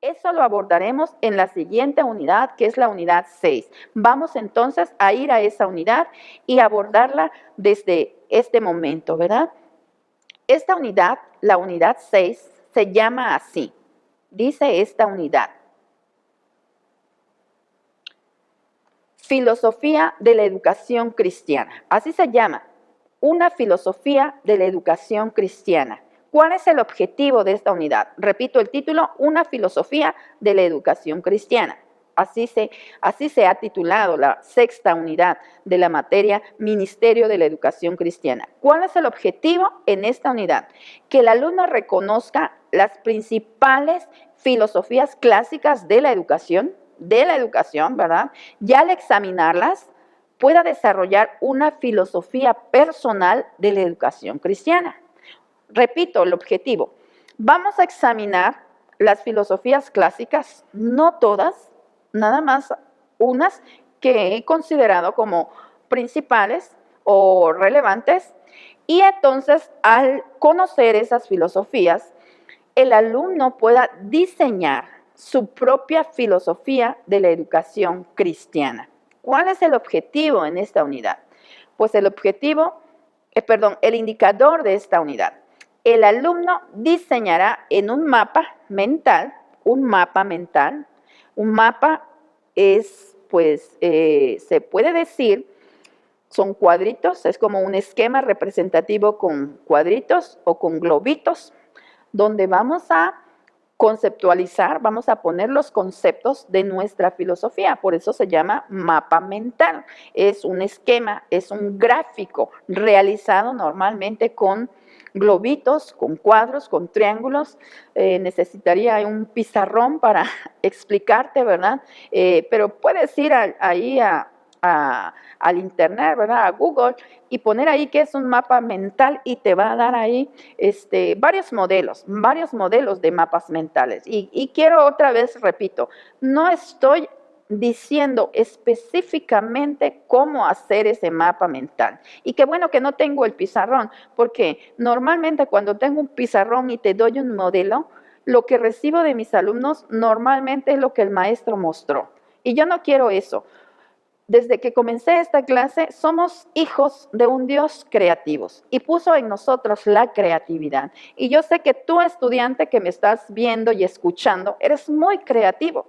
Eso lo abordaremos en la siguiente unidad, que es la unidad 6. Vamos entonces a ir a esa unidad y abordarla desde este momento, ¿verdad? Esta unidad, la unidad 6, se llama así. Dice esta unidad: Filosofía de la educación cristiana. Así se llama, una filosofía de la educación cristiana. ¿Cuál es el objetivo de esta unidad? Repito el título: una filosofía de la educación cristiana. Así se ha titulado la sexta unidad de la materia Ministerio de la Educación Cristiana. ¿Cuál es el objetivo en esta unidad? Que el alumno reconozca las principales filosofías clásicas de la educación, ¿verdad? Y al examinarlas, pueda desarrollar una filosofía personal de la educación cristiana. Repito, el objetivo: vamos a examinar las filosofías clásicas, no todas, nada más unas que he considerado como principales o relevantes, y entonces al conocer esas filosofías, el alumno pueda diseñar su propia filosofía de la educación cristiana. ¿Cuál es el objetivo en esta unidad? Pues el indicador de esta unidad: el alumno diseñará en un mapa mental, es, pues, se puede decir, son cuadritos, es como un esquema representativo con cuadritos o con globitos, donde vamos a conceptualizar, vamos a poner los conceptos de nuestra filosofía. Por eso se llama mapa mental. Es un esquema, es un gráfico realizado normalmente con globitos, con cuadros, con triángulos. Necesitaría un pizarrón para explicarte, ¿verdad? Pero puedes ir ahí al internet, ¿verdad? A Google, y poner ahí qué es un mapa mental, y te va a dar ahí varios modelos de mapas mentales. Y quiero otra vez, repito, no estoy diciendo específicamente cómo hacer ese mapa mental. Y qué bueno que no tengo el pizarrón, porque normalmente cuando tengo un pizarrón y te doy un modelo, lo que recibo de mis alumnos normalmente es lo que el maestro mostró. Y yo no quiero eso. Desde que comencé esta clase, somos hijos de un Dios creativos y puso en nosotros la creatividad. Y yo sé que tú, estudiante que me estás viendo y escuchando, eres muy creativo.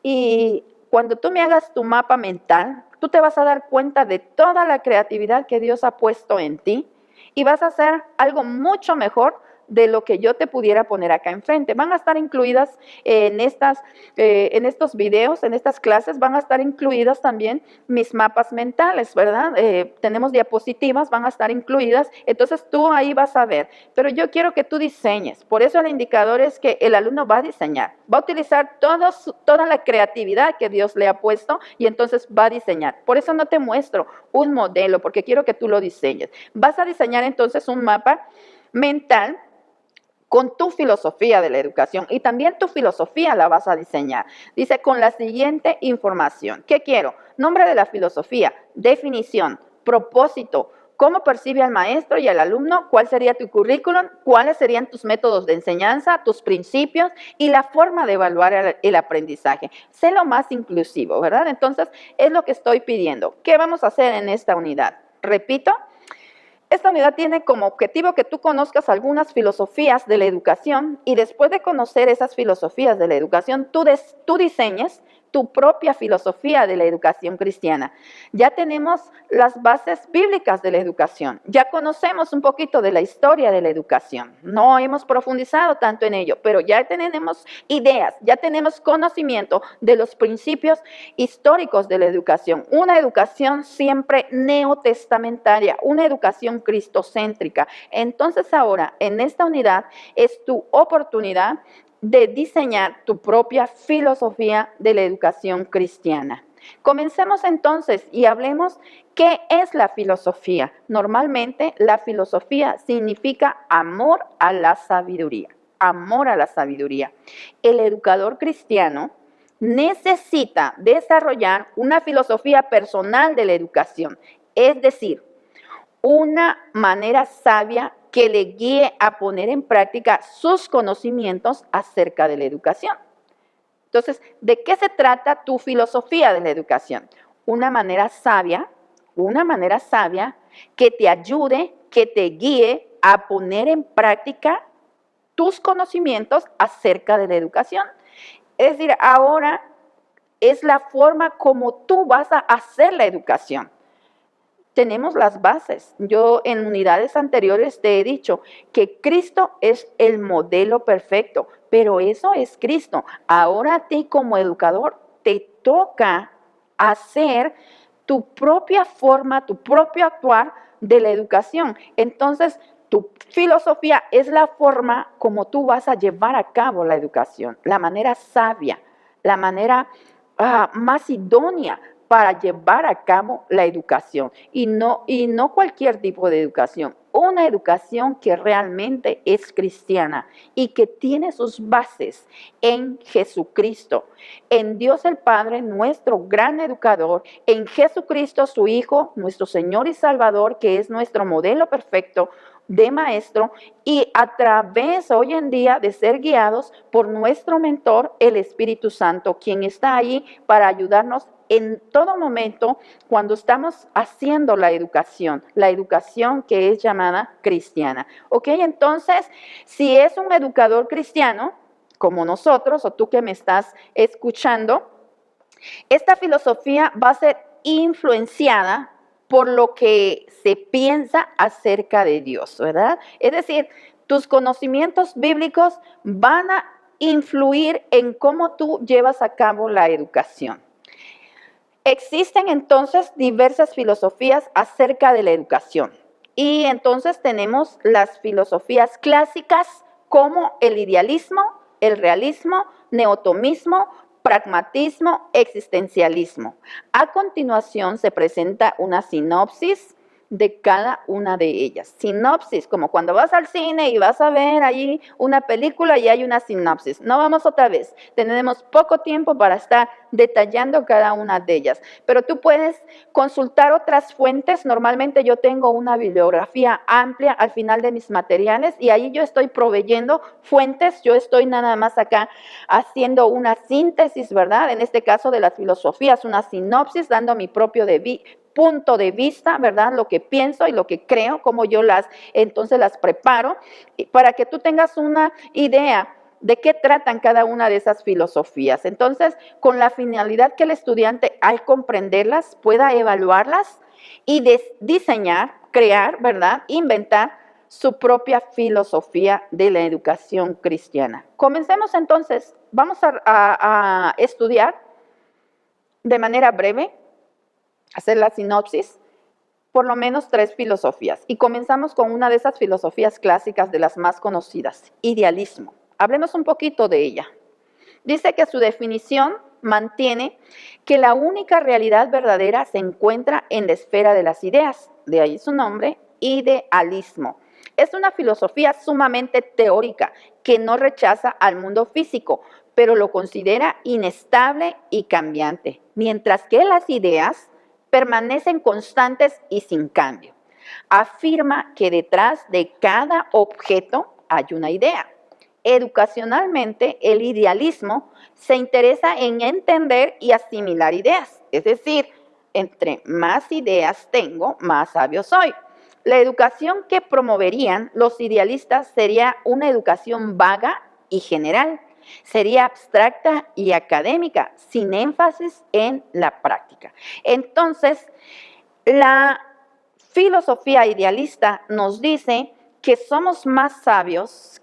Y cuando tú me hagas tu mapa mental, tú te vas a dar cuenta de toda la creatividad que Dios ha puesto en ti, y vas a hacer algo mucho mejor de lo que yo te pudiera poner acá enfrente. Van a estar incluidas en estos videos, en estas clases, van a estar incluidas también mis mapas mentales, ¿verdad? Tenemos diapositivas, van a estar incluidas, entonces tú ahí vas a ver. Pero yo quiero que tú diseñes. Por eso el indicador es que el alumno va a diseñar, va a utilizar toda la creatividad que Dios le ha puesto, y entonces va a diseñar. Por eso no te muestro un modelo, porque quiero que tú lo diseñes. Vas a diseñar entonces un mapa mental con tu filosofía de la educación, y también tu filosofía la vas a diseñar. Dice, con la siguiente información. ¿Qué quiero? Nombre de la filosofía, definición, propósito, cómo percibe al maestro y al alumno, cuál sería tu currículum, cuáles serían tus métodos de enseñanza, tus principios y la forma de evaluar el aprendizaje. Sé lo más inclusivo, ¿verdad? Entonces, es lo que estoy pidiendo. ¿Qué vamos a hacer en esta unidad? Repito, esta unidad tiene como objetivo que tú conozcas algunas filosofías de la educación, y después de conocer esas filosofías de la educación, tú diseñes tu propia filosofía de la educación cristiana. Ya tenemos las bases bíblicas de la educación, ya conocemos un poquito de la historia de la educación, no hemos profundizado tanto en ello, pero ya tenemos ideas, ya tenemos conocimiento de los principios históricos de la educación, una educación siempre neotestamentaria, una educación cristocéntrica. Entonces ahora, en esta unidad, es tu oportunidad de diseñar tu propia filosofía de la educación cristiana. Comencemos entonces y hablemos qué es la filosofía. Normalmente la filosofía significa amor a la sabiduría. Amor a la sabiduría. El educador cristiano necesita desarrollar una filosofía personal de la educación, es decir, una manera sabia que le guíe a poner en práctica sus conocimientos acerca de la educación. Entonces, ¿de qué se trata tu filosofía de la educación? Una manera sabia que te ayude, que te guíe a poner en práctica tus conocimientos acerca de la educación. Es decir, ahora es la forma como tú vas a hacer la educación. Tenemos las bases. Yo en unidades anteriores te he dicho que Cristo es el modelo perfecto, pero eso es Cristo. Ahora a ti como educador te toca hacer tu propia forma, tu propio actuar de la educación. Entonces, tu filosofía es la forma como tú vas a llevar a cabo la educación, la manera sabia, la manera más idónea para llevar a cabo la educación y no cualquier tipo de educación, una educación que realmente es cristiana y que tiene sus bases en Jesucristo, en Dios el Padre, nuestro gran educador, en Jesucristo su Hijo, nuestro Señor y Salvador, que es nuestro modelo perfecto de maestro, y a través hoy en día de ser guiados por nuestro mentor, el Espíritu Santo, quien está ahí para ayudarnos en todo momento cuando estamos haciendo la educación que es llamada cristiana. ¿Ok? Entonces, si es un educador cristiano, como nosotros, o tú que me estás escuchando, esta filosofía va a ser influenciada por lo que se piensa acerca de Dios, ¿verdad? Es decir, tus conocimientos bíblicos van a influir en cómo tú llevas a cabo la educación. Existen entonces diversas filosofías acerca de la educación. Y entonces tenemos las filosofías clásicas como el idealismo, el realismo, neotomismo, pragmatismo, existencialismo. A continuación se presenta una sinopsis de cada una de ellas. Sinopsis, como cuando vas al cine y vas a ver ahí una película y hay una sinopsis. No vamos otra vez, tenemos poco tiempo para estar detallando cada una de ellas, pero tú puedes consultar otras fuentes. Normalmente yo tengo una bibliografía amplia al final de mis materiales y ahí yo estoy proveyendo fuentes, yo estoy nada más acá haciendo una síntesis, ¿verdad? En este caso de las filosofías, una sinopsis, dando mi propio punto de vista, ¿verdad? Lo que pienso y lo que creo, como yo entonces las preparo, para que tú tengas una idea de qué tratan cada una de esas filosofías. Entonces, con la finalidad que el estudiante, al comprenderlas, pueda evaluarlas y diseñar, crear, ¿verdad? Inventar su propia filosofía de la educación cristiana. Comencemos entonces, vamos a estudiar de manera breve, hacer la sinopsis, por lo menos 3 filosofías. Y comenzamos con una de esas filosofías clásicas, de las más conocidas, idealismo. Hablemos un poquito de ella. Dice que su definición mantiene que la única realidad verdadera se encuentra en la esfera de las ideas, de ahí su nombre, idealismo. Es una filosofía sumamente teórica que no rechaza al mundo físico, pero lo considera inestable y cambiante, mientras que las ideas permanecen constantes y sin cambio. Afirma que detrás de cada objeto hay una idea. Educacionalmente, el idealismo se interesa en entender y asimilar ideas. Es decir, entre más ideas tengo, más sabio soy. La educación que promoverían los idealistas sería una educación vaga y general. Sería abstracta y académica, sin énfasis en la práctica. Entonces, la filosofía idealista nos dice que somos más sabios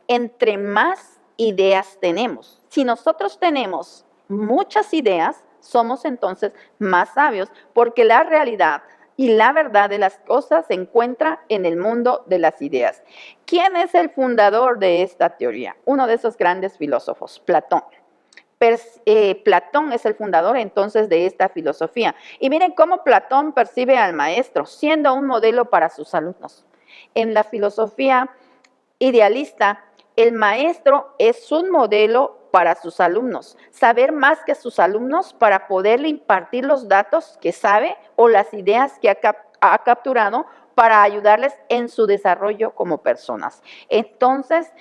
entre más ideas tenemos. Si nosotros tenemos muchas ideas, somos entonces más sabios, porque la realidad y la verdad de las cosas se encuentra en el mundo de las ideas. ¿Quién es el fundador de esta teoría? Uno de esos grandes filósofos, Platón. Platón es el fundador entonces de esta filosofía. Y miren cómo Platón percibe al maestro, siendo un modelo para sus alumnos. En la filosofía idealista, el maestro es un modelo para sus alumnos. Saber más que sus alumnos para poderle impartir los datos que sabe o las ideas que ha capturado para ayudarles en su desarrollo como personas. Entonces,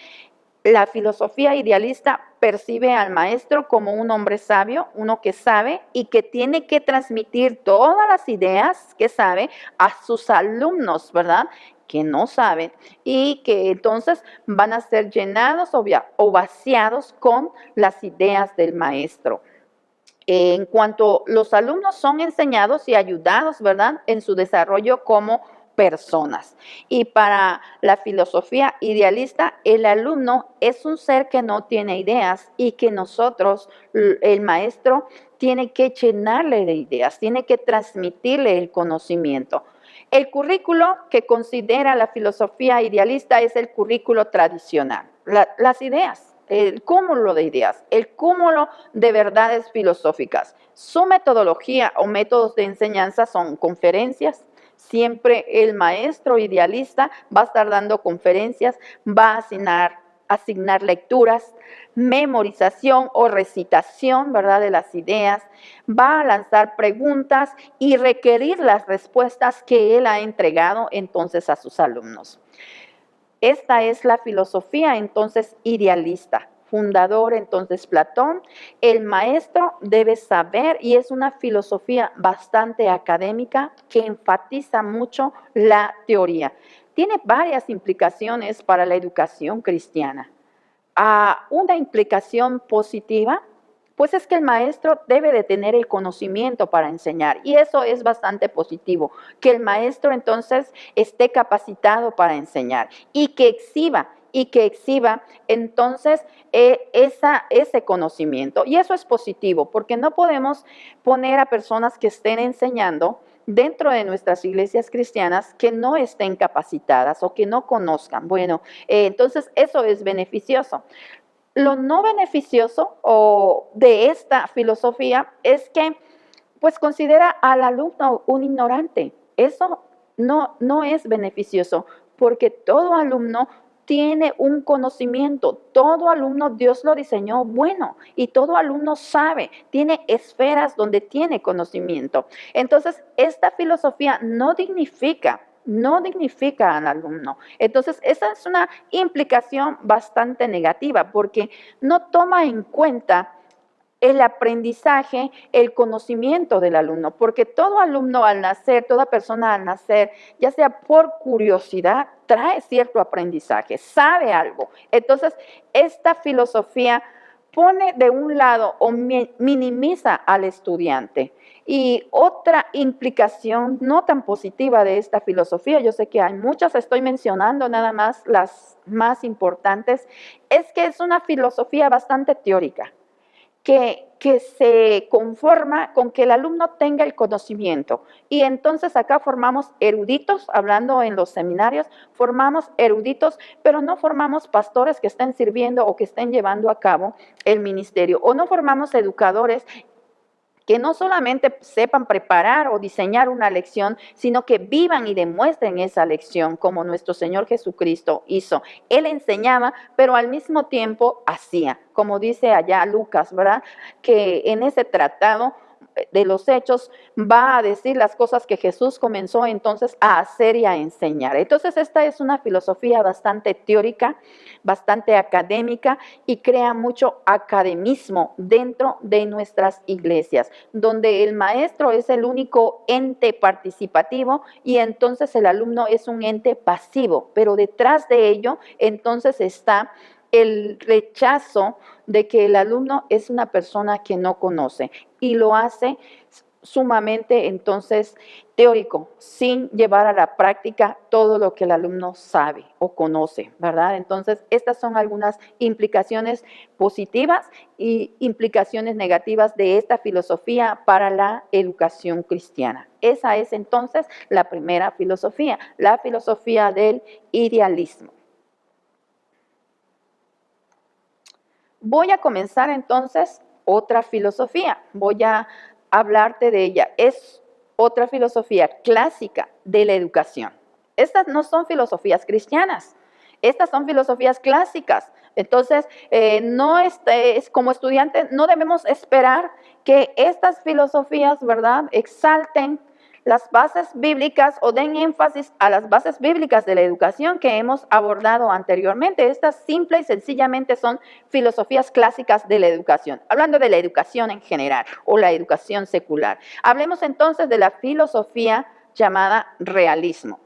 La filosofía idealista percibe al maestro como un hombre sabio, uno que sabe y que tiene que transmitir todas las ideas que sabe a sus alumnos, ¿verdad? Que no saben y que entonces van a ser llenados o vaciados con las ideas del maestro. En cuanto los alumnos son enseñados y ayudados, ¿verdad?, en su desarrollo como personas. Y para la filosofía idealista, el alumno es un ser que no tiene ideas y que nosotros, el maestro, tiene que llenarle de ideas, tiene que transmitirle el conocimiento. El currículo que considera la filosofía idealista es el currículo tradicional, las ideas, el cúmulo de ideas, el cúmulo de verdades filosóficas. Su metodología o métodos de enseñanza son conferencias. Siempre el maestro idealista va a estar dando conferencias, va a asignar lecturas, memorización o recitación, ¿verdad?, de las ideas, va a lanzar preguntas y requerir las respuestas que él ha entregado entonces a sus alumnos. Esta es la filosofía entonces idealista. Fundador entonces Platón, el maestro debe saber y es una filosofía bastante académica que enfatiza mucho la teoría. Tiene varias implicaciones para la educación cristiana. Una implicación positiva, pues es que el maestro debe de tener el conocimiento para enseñar y eso es bastante positivo, que el maestro entonces esté capacitado para enseñar y que exhiba entonces ese conocimiento. Y eso es positivo, porque no podemos poner a personas que estén enseñando dentro de nuestras iglesias cristianas que no estén capacitadas o que no conozcan. Bueno, entonces eso es beneficioso. Lo no beneficioso de esta filosofía es que pues considera al alumno un ignorante. Eso no es beneficioso porque todo alumno tiene un conocimiento, todo alumno Dios lo diseñó bueno y todo alumno sabe, tiene esferas donde tiene conocimiento. Entonces, esta filosofía no dignifica al alumno. Entonces, esa es una implicación bastante negativa porque no toma en cuenta el aprendizaje, el conocimiento del alumno, porque todo alumno al nacer, toda persona al nacer, ya sea por curiosidad, trae cierto aprendizaje, sabe algo. Entonces, esta filosofía pone de un lado o minimiza al estudiante. Y otra implicación no tan positiva de esta filosofía, yo sé que hay muchas, estoy mencionando nada más las más importantes, es que es una filosofía bastante teórica. Que se conforma con que el alumno tenga el conocimiento. Y entonces acá formamos eruditos, hablando en los seminarios, formamos eruditos, pero no formamos pastores que estén sirviendo o que estén llevando a cabo el ministerio. O no formamos educadores que no solamente sepan preparar o diseñar una lección, sino que vivan y demuestren esa lección como nuestro Señor Jesucristo hizo. Él enseñaba, pero al mismo tiempo hacía, como dice allá Lucas, ¿verdad? Que en ese tratado de los hechos va a decir las cosas que Jesús comenzó entonces a hacer y a enseñar. Entonces esta es una filosofía bastante teórica, bastante académica y crea mucho academismo dentro de nuestras iglesias, donde el maestro es el único ente participativo y entonces el alumno es un ente pasivo, pero detrás de ello entonces está el rechazo de que el alumno es una persona que no conoce y lo hace sumamente entonces teórico, sin llevar a la práctica todo lo que el alumno sabe o conoce, ¿verdad? Entonces, estas son algunas implicaciones positivas y implicaciones negativas de esta filosofía para la educación cristiana. Esa es entonces la primera filosofía, la filosofía del idealismo. Voy a comenzar entonces otra filosofía, voy a hablarte de ella. Es otra filosofía clásica de la educación. Estas no son filosofías cristianas, estas son filosofías clásicas. Entonces, como estudiantes no debemos esperar que estas filosofías, ¿verdad?, exalten las bases bíblicas o den énfasis a las bases bíblicas de la educación que hemos abordado anteriormente. Estas simple y sencillamente son filosofías clásicas de la educación, hablando de la educación en general o la educación secular. Hablemos entonces de la filosofía llamada realismo.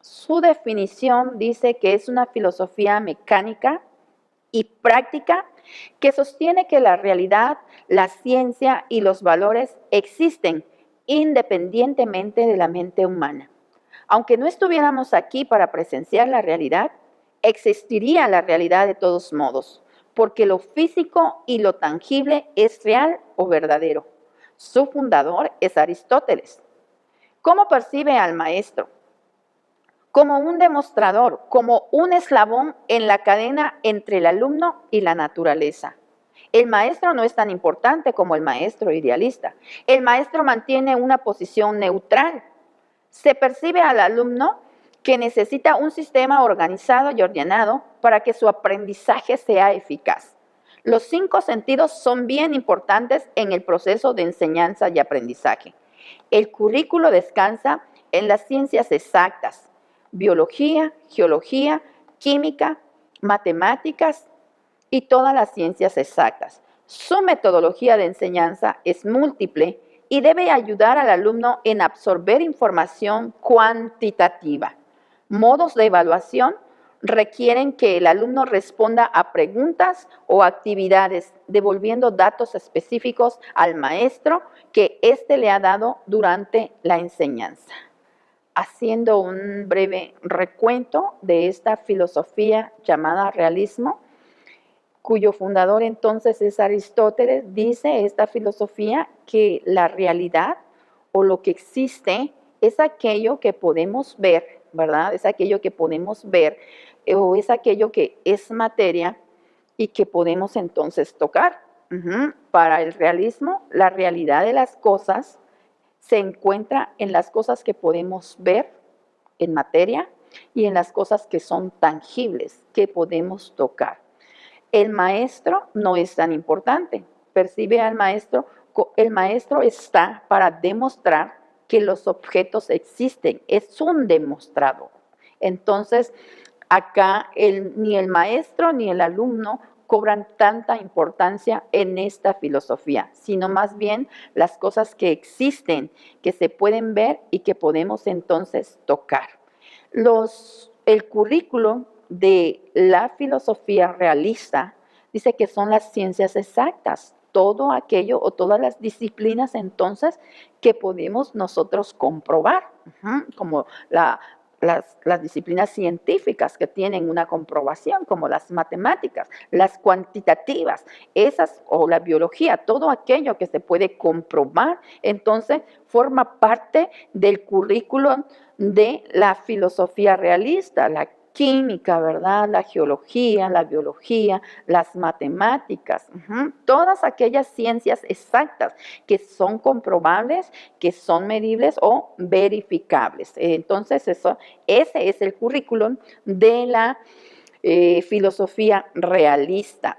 Su definición dice que es una filosofía mecánica y práctica que sostiene que la realidad, la ciencia y los valores existen independientemente de la mente humana. Aunque no estuviéramos aquí para presenciar la realidad, existiría la realidad de todos modos, porque lo físico y lo tangible es real o verdadero. Su fundador es Aristóteles. ¿Cómo percibe al maestro? Como un demostrador, como un eslabón en la cadena entre el alumno y la naturaleza. El maestro no es tan importante como el maestro idealista. El maestro mantiene una posición neutral. Se percibe al alumno que necesita un sistema organizado y ordenado para que su aprendizaje sea eficaz. Los 5 sentidos son bien importantes en el proceso de enseñanza y aprendizaje. El currículo descansa en las ciencias exactas, biología, geología, química, matemáticas y todas las ciencias exactas. Su metodología de enseñanza es múltiple y debe ayudar al alumno en absorber información cuantitativa. Modos de evaluación requieren que el alumno responda a preguntas o actividades, devolviendo datos específicos al maestro que éste le ha dado durante la enseñanza. Haciendo un breve recuento de esta filosofía llamada realismo, cuyo fundador entonces es Aristóteles, dice esta filosofía que la realidad o lo que existe es aquello que podemos ver, ¿verdad? Es aquello que podemos ver o es aquello que es materia y que podemos entonces tocar. Para el realismo, la realidad de las cosas se encuentra en las cosas que podemos ver en materia y en las cosas que son tangibles, que podemos tocar. El maestro no es tan importante. Percibe al maestro, el maestro está para demostrar que los objetos existen, es un demostrador. Entonces, acá ni el maestro ni el alumno cobran tanta importancia en esta filosofía, sino más bien las cosas que existen, que se pueden ver y que podemos entonces tocar. El currículo de la filosofía realista dice que son las ciencias exactas, todo aquello o todas las disciplinas entonces que podemos nosotros comprobar, como las disciplinas científicas que tienen una comprobación, como las matemáticas, las cuantitativas, esas o la biología, todo aquello que se puede comprobar, entonces forma parte del currículo de la filosofía realista, la química, ¿verdad? La geología, la biología, las matemáticas, todas aquellas ciencias exactas que son comprobables, que son medibles o verificables. Entonces, ese es el currículum de la filosofía realista.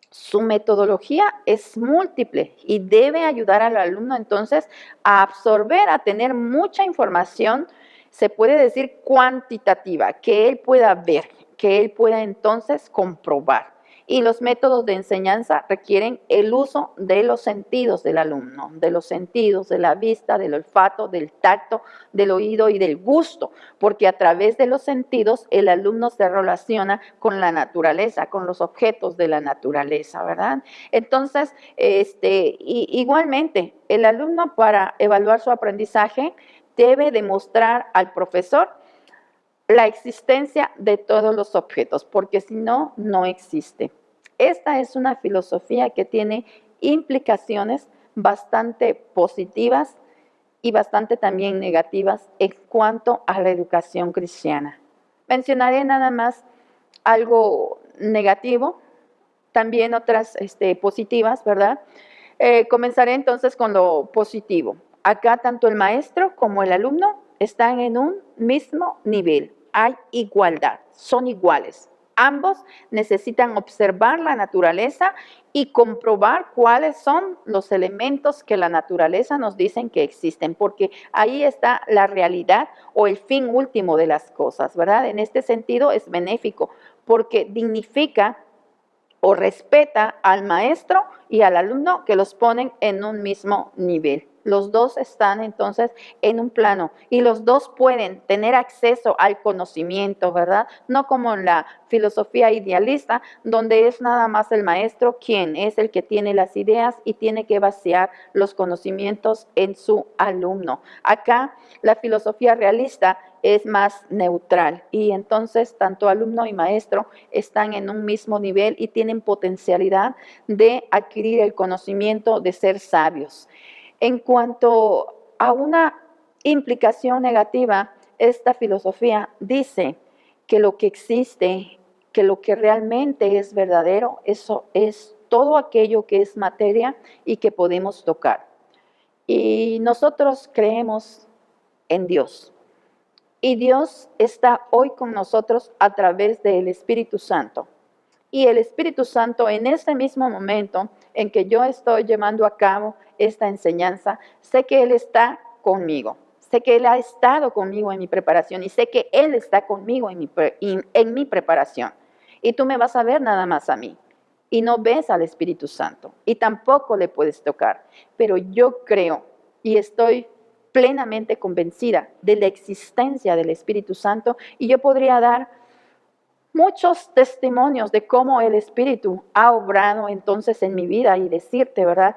Su metodología es múltiple y debe ayudar al alumno entonces a absorber, a tener mucha información, se puede decir cuantitativa, que él pueda ver, que él pueda entonces comprobar. Y los métodos de enseñanza requieren el uso de los sentidos del alumno, de los sentidos, de la vista, del olfato, del tacto, del oído y del gusto, porque a través de los sentidos el alumno se relaciona con la naturaleza, con los objetos de la naturaleza, ¿verdad? Entonces, igualmente, el alumno para evaluar su aprendizaje debe demostrar al profesor la existencia de todos los objetos, porque si no, no existe. Esta es una filosofía que tiene implicaciones bastante positivas y bastante también negativas en cuanto a la educación cristiana. Mencionaré nada más algo negativo, también otras positivas, ¿verdad? Comenzaré entonces con lo positivo. Acá tanto el maestro como el alumno están en un mismo nivel. Hay igualdad, son iguales. Ambos necesitan observar la naturaleza y comprobar cuáles son los elementos que la naturaleza nos dicen que existen, porque ahí está la realidad o el fin último de las cosas, ¿verdad? En este sentido es benéfico, porque dignifica o respeta al maestro y al alumno, que los ponen en un mismo nivel. Los dos están entonces en un plano y los dos pueden tener acceso al conocimiento, ¿verdad? No como en la filosofía idealista, donde es nada más el maestro quien es el que tiene las ideas y tiene que vaciar los conocimientos en su alumno. Acá la filosofía realista es más neutral y entonces tanto alumno y maestro están en un mismo nivel y tienen potencialidad de adquirir el conocimiento, de ser sabios. En cuanto a una implicación negativa, esta filosofía dice que lo que existe, que lo que realmente es verdadero, eso es todo aquello que es materia y que podemos tocar. Y nosotros creemos en Dios. Y Dios está hoy con nosotros a través del Espíritu Santo. Y el Espíritu Santo, en este mismo momento en que yo estoy llevando a cabo esta enseñanza, sé que Él está conmigo. Sé que Él ha estado conmigo en mi preparación y sé que Él está conmigo en mi preparación. Y tú me vas a ver nada más a mí. Y no ves al Espíritu Santo. Y tampoco le puedes tocar. Pero yo creo y estoy plenamente convencida de la existencia del Espíritu Santo. Y yo podría dar muchos testimonios de cómo el Espíritu ha obrado entonces en mi vida y decirte, ¿verdad?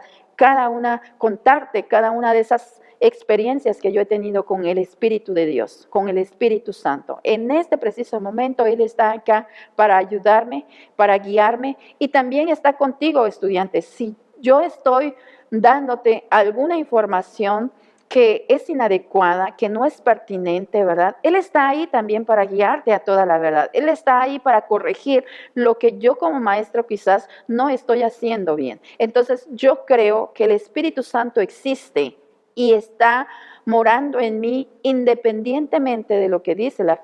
Contarte cada una de esas experiencias que yo he tenido con el Espíritu de Dios, con el Espíritu Santo. En este preciso momento Él está acá para ayudarme, para guiarme y también está contigo, estudiante. Si yo estoy dándote alguna información que es inadecuada, que no es pertinente, ¿verdad? Él está ahí también para guiarte a toda la verdad. Él está ahí para corregir lo que yo como maestro quizás no estoy haciendo bien. Entonces yo creo que el Espíritu Santo existe y está morando en mí independientemente de lo que dice la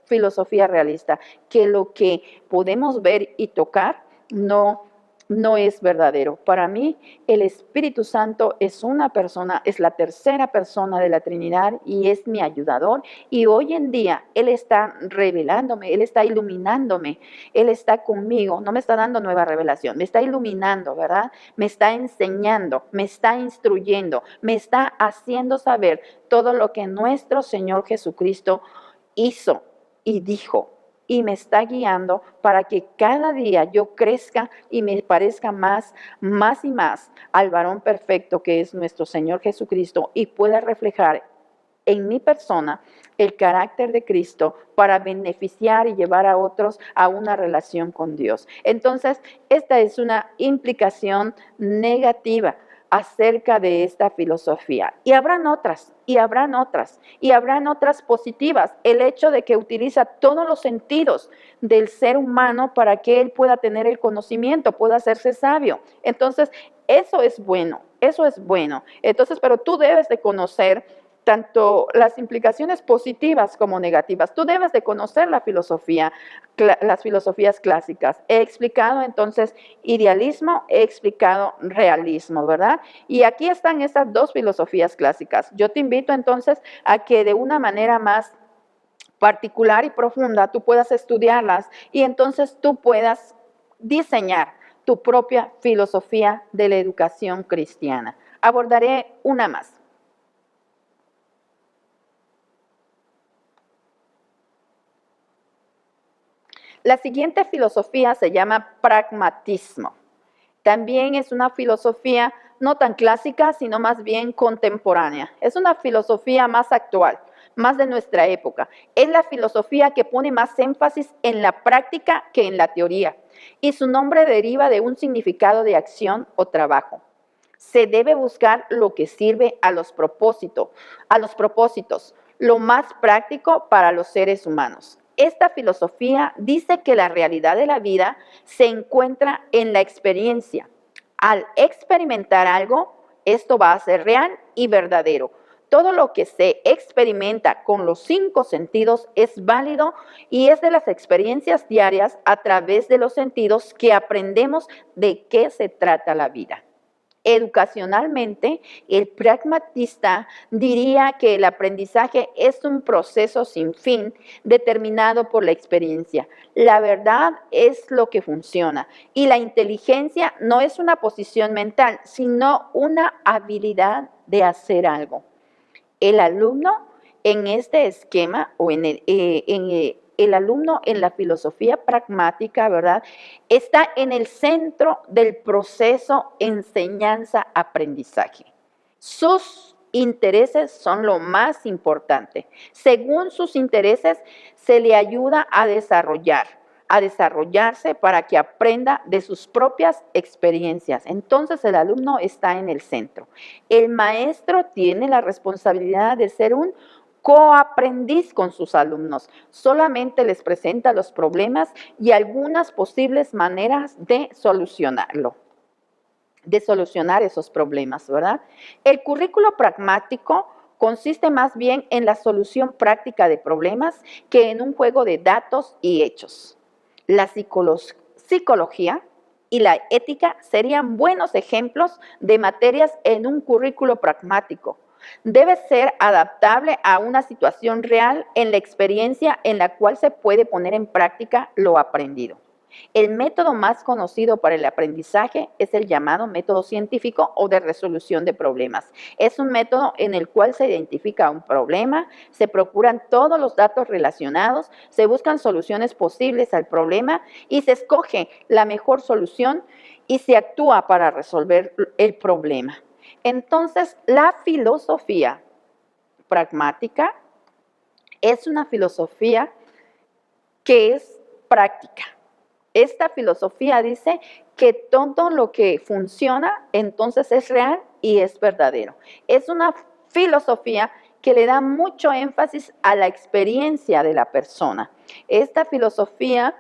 filosofía realista, que lo que podemos ver y tocar no es verdadero. Para mí, el Espíritu Santo es una persona, es la tercera persona de la Trinidad y es mi ayudador. Y hoy en día Él está revelándome, Él está iluminándome, Él está conmigo, no me está dando nueva revelación, me está iluminando, ¿verdad? Me está enseñando, me está instruyendo, me está haciendo saber todo lo que nuestro Señor Jesucristo hizo y dijo. Y me está guiando para que cada día yo crezca y me parezca más y más al varón perfecto que es nuestro Señor Jesucristo y pueda reflejar en mi persona el carácter de Cristo para beneficiar y llevar a otros a una relación con Dios. Entonces, esta es una implicación negativa acerca de esta filosofía. Y habrán otras, y habrán otras, y habrán otras positivas. El hecho de que utiliza todos los sentidos del ser humano para que él pueda tener el conocimiento, pueda hacerse sabio. Entonces, eso es bueno, eso es bueno. Entonces, pero tú debes de conocer tanto las implicaciones positivas como negativas. Tú debes de conocer la filosofía, las filosofías clásicas. He explicado entonces idealismo, he explicado realismo, ¿verdad? Y aquí están estas dos filosofías clásicas. Yo te invito entonces a que de una manera más particular y profunda tú puedas estudiarlas y entonces tú puedas diseñar tu propia filosofía de la educación cristiana. Abordaré una más. La siguiente filosofía se llama pragmatismo. También es una filosofía no tan clásica, sino más bien contemporánea. Es una filosofía más actual, más de nuestra época. Es la filosofía que pone más énfasis en la práctica que en la teoría. Y su nombre deriva de un significado de acción o trabajo. Se debe buscar lo que sirve a los propósitos, lo más práctico para los seres humanos. Esta filosofía dice que la realidad de la vida se encuentra en la experiencia. Al experimentar algo, esto va a ser real y verdadero. todo lo que se experimenta con los 5 sentidos es válido y es de las experiencias diarias a través de los sentidos que aprendemos de qué se trata la vida. Educacionalmente, el pragmatista diría que el aprendizaje es un proceso sin fin determinado por la experiencia. La verdad es lo que funciona y la inteligencia no es una posición mental, sino una habilidad de hacer algo. El alumno en este esquema o el alumno en la filosofía pragmática, ¿verdad? Está en el centro del proceso enseñanza-aprendizaje. Sus intereses son lo más importante. Según sus intereses, se le ayuda a desarrollarse para que aprenda de sus propias experiencias. Entonces el alumno está en el centro. El maestro tiene la responsabilidad de ser un coaprendiz con sus alumnos. Solamente les presenta los problemas y algunas posibles maneras de solucionarlo, de solucionar esos problemas, ¿verdad? El currículo pragmático consiste más bien en la solución práctica de problemas que en un juego de datos y hechos. La psicología y la ética serían buenos ejemplos de materias en un currículo pragmático. Debe ser adaptable a una situación real en la experiencia en la cual se puede poner en práctica lo aprendido. El método más conocido para el aprendizaje es el llamado método científico o de resolución de problemas. Es un método en el cual se identifica un problema, se procuran todos los datos relacionados, se buscan soluciones posibles al problema y se escoge la mejor solución y se actúa para resolver el problema. Entonces, la filosofía pragmática es una filosofía que es práctica. Esta filosofía dice que todo lo que funciona entonces es real y es verdadero. Es una filosofía que le da mucho énfasis a la experiencia de la persona. Esta filosofía,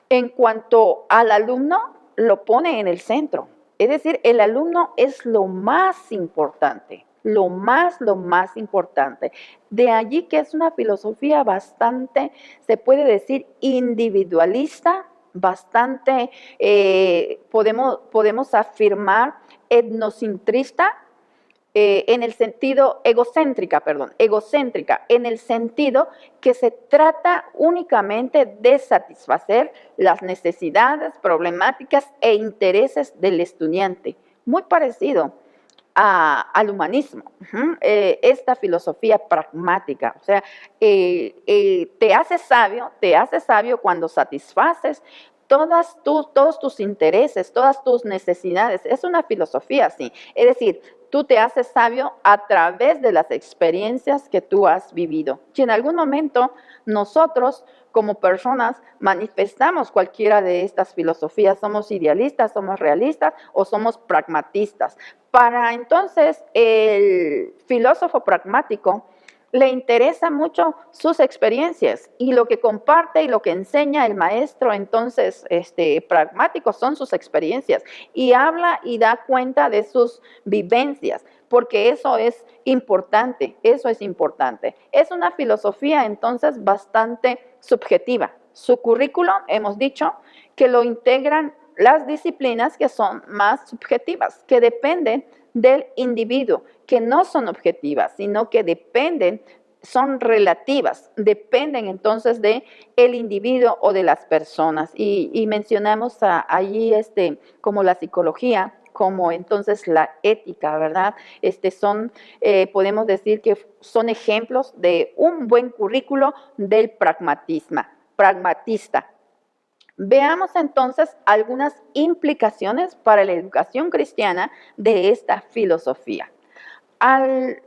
en cuanto al alumno, lo pone en el centro. Es decir, el alumno es lo más importante, lo más importante. De allí que es una filosofía bastante, se puede decir, individualista, bastante, podemos afirmar, etnocentrista, en el sentido egocéntrica, en el sentido que se trata únicamente de satisfacer las necesidades, problemáticas e intereses del estudiante. Muy parecido al humanismo, esta filosofía pragmática, o sea, te hace sabio cuando satisfaces todos tus intereses, todas tus necesidades. Es una filosofía así, es decir, tú te haces sabio a través de las experiencias que tú has vivido. Si en algún momento nosotros como personas manifestamos cualquiera de estas filosofías, somos idealistas, somos realistas o somos pragmatistas. Para entonces el filósofo pragmático le interesa mucho sus experiencias y lo que comparte y lo que enseña el maestro entonces pragmático son sus experiencias y habla y da cuenta de sus vivencias, porque eso es importante, eso es importante. Es una filosofía entonces bastante subjetiva. Su currículo, hemos dicho, que lo integran las disciplinas que son más subjetivas, que dependen del individuo, que no son objetivas, sino que dependen, son relativas, dependen entonces de el individuo o de las personas. Y mencionamos allí como la psicología, como entonces la ética, ¿verdad? Podemos decir que son ejemplos de un buen currículo del pragmatista. Veamos entonces algunas implicaciones para la educación cristiana de esta filosofía. Al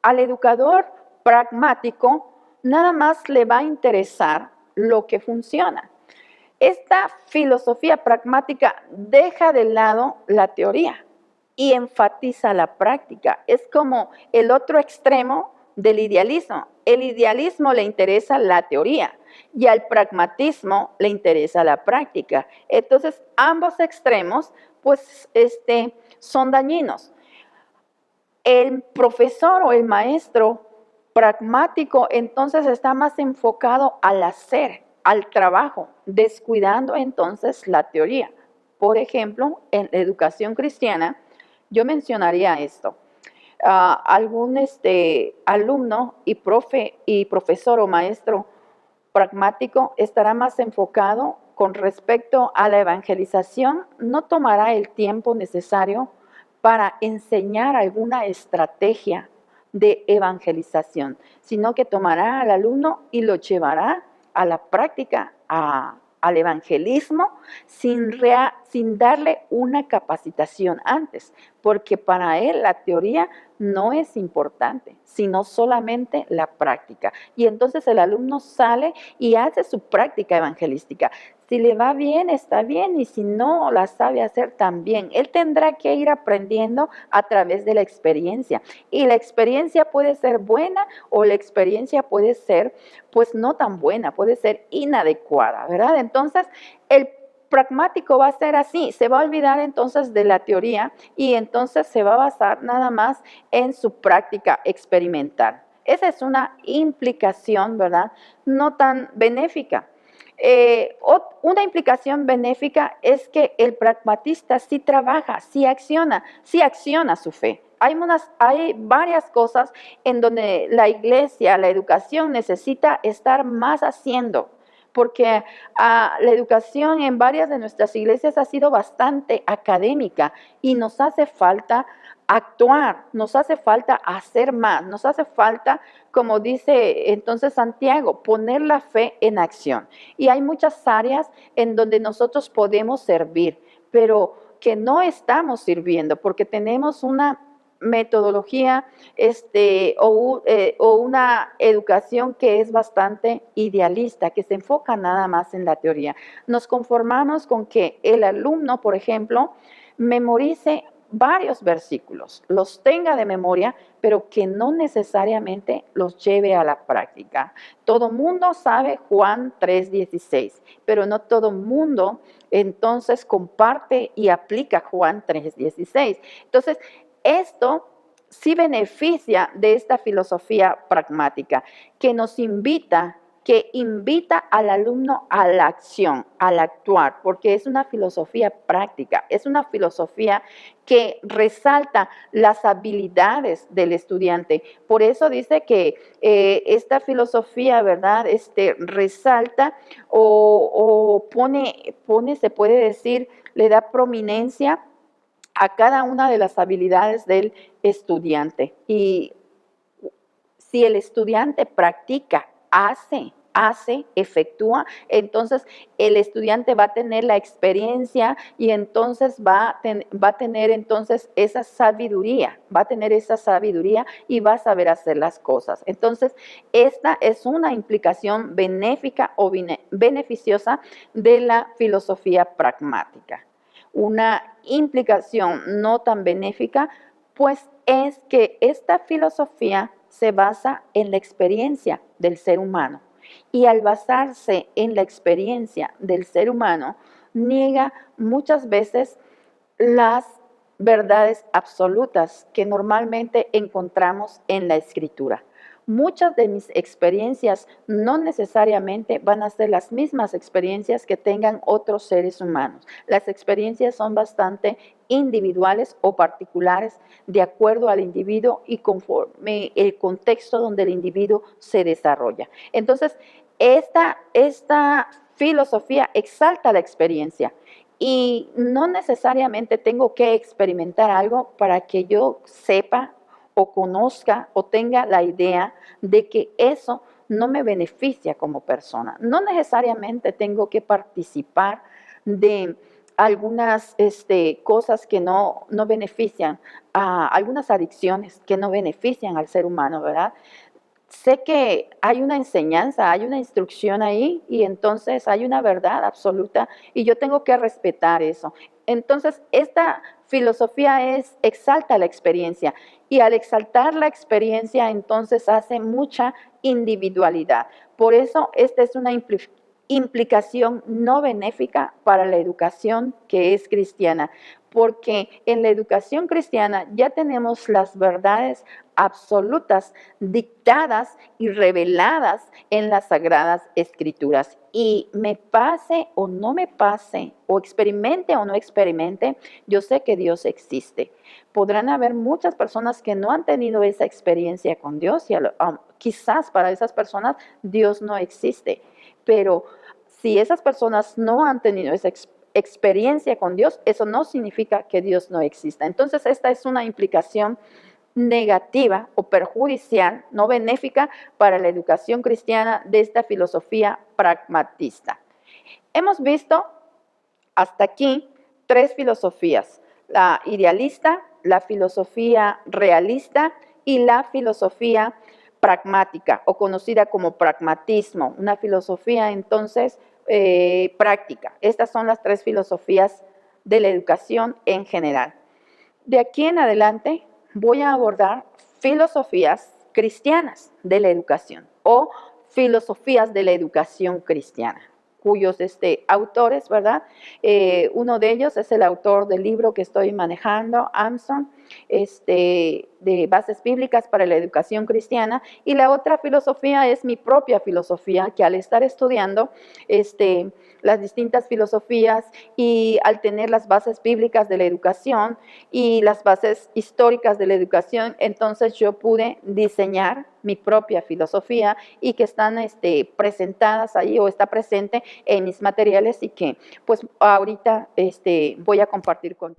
educador pragmático nada más le va a interesar lo que funciona. Esta filosofía pragmática deja de lado la teoría y enfatiza la práctica. Es como el otro extremo del idealismo. El idealismo le interesa la teoría y al pragmatismo le interesa la práctica. Entonces, ambos extremos, pues, son dañinos. El profesor o el maestro pragmático entonces está más enfocado al hacer, al trabajo, descuidando entonces la teoría. Por ejemplo, en la educación cristiana, yo mencionaría esto. Algún alumno y profesor o maestro pragmático estará más enfocado con respecto a la evangelización, no tomará el tiempo necesario para enseñar alguna estrategia de evangelización, sino que tomará al alumno y lo llevará a la práctica, al evangelismo, sin darle una capacitación antes, porque para él la teoría no es importante, sino solamente la práctica. Y entonces el alumno sale y hace su práctica evangelística. Si le va bien, está bien, y si no la sabe hacer también. Él tendrá que ir aprendiendo a través de la experiencia. Y la experiencia puede ser buena o la experiencia puede ser, pues, no tan buena, puede ser inadecuada, ¿verdad? Entonces, el pragmático va a ser así, se va a olvidar entonces de la teoría y entonces se va a basar nada más en su práctica experimental. Esa es una implicación, ¿verdad? No tan benéfica. Una implicación benéfica es que el pragmatista sí trabaja, sí acciona su fe. Hay varias cosas en donde la iglesia, la educación necesita estar más haciendo, porque la educación en varias de nuestras iglesias ha sido bastante académica y nos hace falta actuar, nos hace falta hacer más, nos hace falta, como dice entonces Santiago, poner la fe en acción. Y hay muchas áreas en donde nosotros podemos servir, pero que no estamos sirviendo porque tenemos una metodología o una educación que es bastante idealista, que se enfoca nada más en la teoría. Nos conformamos con que el alumno, por ejemplo, memorice varios versículos, los tenga de memoria, pero que no necesariamente los lleve a la práctica. Todo mundo sabe Juan 3:16, pero no todo mundo entonces comparte y aplica Juan 3:16. Entonces, esto sí beneficia de esta filosofía pragmática que invita al alumno a la acción, al actuar, porque es una filosofía práctica, es una filosofía que resalta las habilidades del estudiante. Por eso dice que esta filosofía, ¿verdad? Resalta o pone, se puede decir, le da prominencia a cada una de las habilidades del estudiante. Y si el estudiante practica, efectúa, entonces el estudiante va a tener la experiencia y entonces va a tener entonces esa sabiduría, y va a saber hacer las cosas. Entonces, esta es una implicación benéfica o beneficiosa de la filosofía pragmática. Una implicación no tan benéfica, pues es que esta filosofía se basa en la experiencia del ser humano. Y al basarse en la experiencia del ser humano, niega muchas veces las verdades absolutas que normalmente encontramos en la Escritura. Muchas de mis experiencias no necesariamente van a ser las mismas experiencias que tengan otros seres humanos. Las experiencias son bastante individuales o particulares de acuerdo al individuo y conforme el contexto donde el individuo se desarrolla. Entonces, esta filosofía exalta la experiencia. Y no necesariamente tengo que experimentar algo para que yo sepa o conozca o tenga la idea de que eso no me beneficia como persona. No necesariamente tengo que participar de algunas cosas que no benefician, algunas adicciones que no benefician al ser humano, ¿verdad? Sé que hay una enseñanza, hay una instrucción ahí y entonces hay una verdad absoluta y yo tengo que respetar eso. Entonces, esta filosofía exalta la experiencia y al exaltar la experiencia, entonces hace mucha individualidad. Por eso, esta es una implicación no benéfica para la educación que es cristiana, porque en la educación cristiana ya tenemos las verdades absolutas dictadas y reveladas en las Sagradas Escrituras. Y me pase o no me pase, o experimente o no experimente, yo sé que Dios existe. Podrán haber muchas personas que no han tenido esa experiencia con Dios y quizás para esas personas Dios no existe, pero si esas personas no han tenido esa experiencia con Dios, eso no significa que Dios no exista. Entonces, esta es una implicación negativa o perjudicial, no benéfica para la educación cristiana de esta filosofía pragmatista. Hemos visto hasta aquí 3 filosofías: la idealista, la filosofía realista y la filosofía pragmática, o conocida como pragmatismo, una filosofía entonces práctica. Estas son las 3 filosofías de la educación en general. De aquí en adelante voy a abordar filosofías cristianas de la educación o filosofías de la educación cristiana, cuyos autores, ¿verdad? Uno de ellos es el autor del libro que estoy manejando, Armstrong, de Bases Bíblicas para la Educación Cristiana, y la otra filosofía es mi propia filosofía, que al estar estudiando las distintas filosofías y al tener las bases bíblicas de la educación y las bases históricas de la educación, entonces yo pude diseñar mi propia filosofía y que están presentadas ahí o está presente en mis materiales y que pues ahorita voy a compartir con